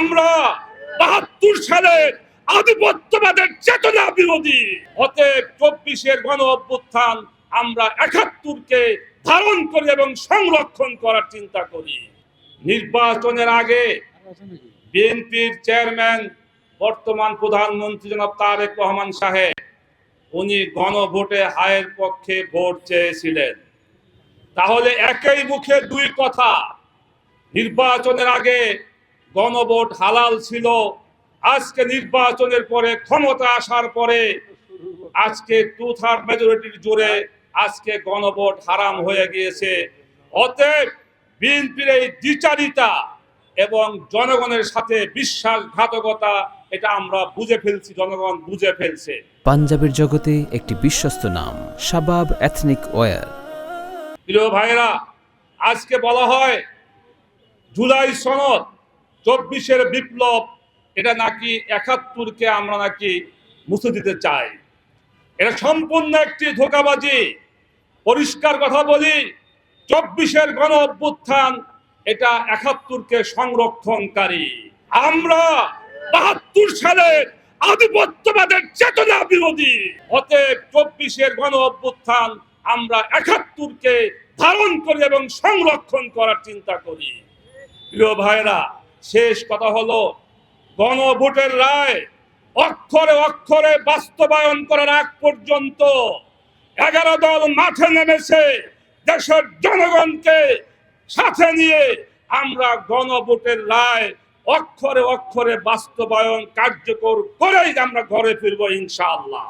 আমরা ৭২ সালের আধিপত্যবাদের চেতনা বিরোধী। অতএব ২৪-এর গণ অভ্যুত্থান আমরা ৭১-কে ধারণ করি এবং সংরক্ষণ করার চিন্তা করি। নির্বাচনের আগে বিএনপির চেয়ারম্যান বর্তমান প্রধানমন্ত্রী জনাব তারেক রহমান সাহেব উনি গণভোটে হায়ের পক্ষে ভোট চেয়েছিলেন। তাহলে একই মুখে দুই কথা। নির্বাচনের আগে গণভোট হালাল ছিল, আজকে নির্বাচনের পরে ক্ষমতা আসার পরে আজকে 2/3 মেজরিটির জোরে আজকে গণভোট হারাম হয়ে গিয়েছে। অতএব বিএনপির এই দ্বিচারিতা এবং জনগণের সাথে বিশ্বাসঘাতকতা এটা আমরা বুঝে ফেলছি, জনগণ বুঝে ফেলছে। পাঞ্জাবের জগতে একটি বিশ্বস্ত নাম শাবাব এথনিক ওয়্যার। প্রিয় ভাইরা, আজকে বলা হয় জুলাই সনদ ২৪-এর বিপ্লব এটা নাকি ৭১-কে আমরা নাকি মুছে দিতে চাই। এটা সম্পূর্ণ একটি ধোঁকাবাজি। পরিষ্কার কথা বলি, ২৪-এর গণ অভ্যুত্থান এটা ৭১-কে সংরক্ষণকারী। আমরা ৭২ সালের আধিপত্যবাদের চেতনা বিরোধী। অতএব ২৪-এর গণ অভ্যুত্থান আমরা ৭১-কে ধারণ করি এবং সংরক্ষণ করার চিন্তা করি। প্রিয় ভাইরা, শেষ কথা হলো গণভোটের রায় অক্ষরে অক্ষরে বাস্তবায়ন করার আগ পর্যন্ত 11 দল মাঠে নেমেছে দেশের জনগণকে সাথে নিয়ে আমরা গণভোটের রায় অক্ষরে অক্ষরে বাস্তবায়ন কার্যকর করেই আমরা ঘরে ফিরবো ইনশাআল্লাহ।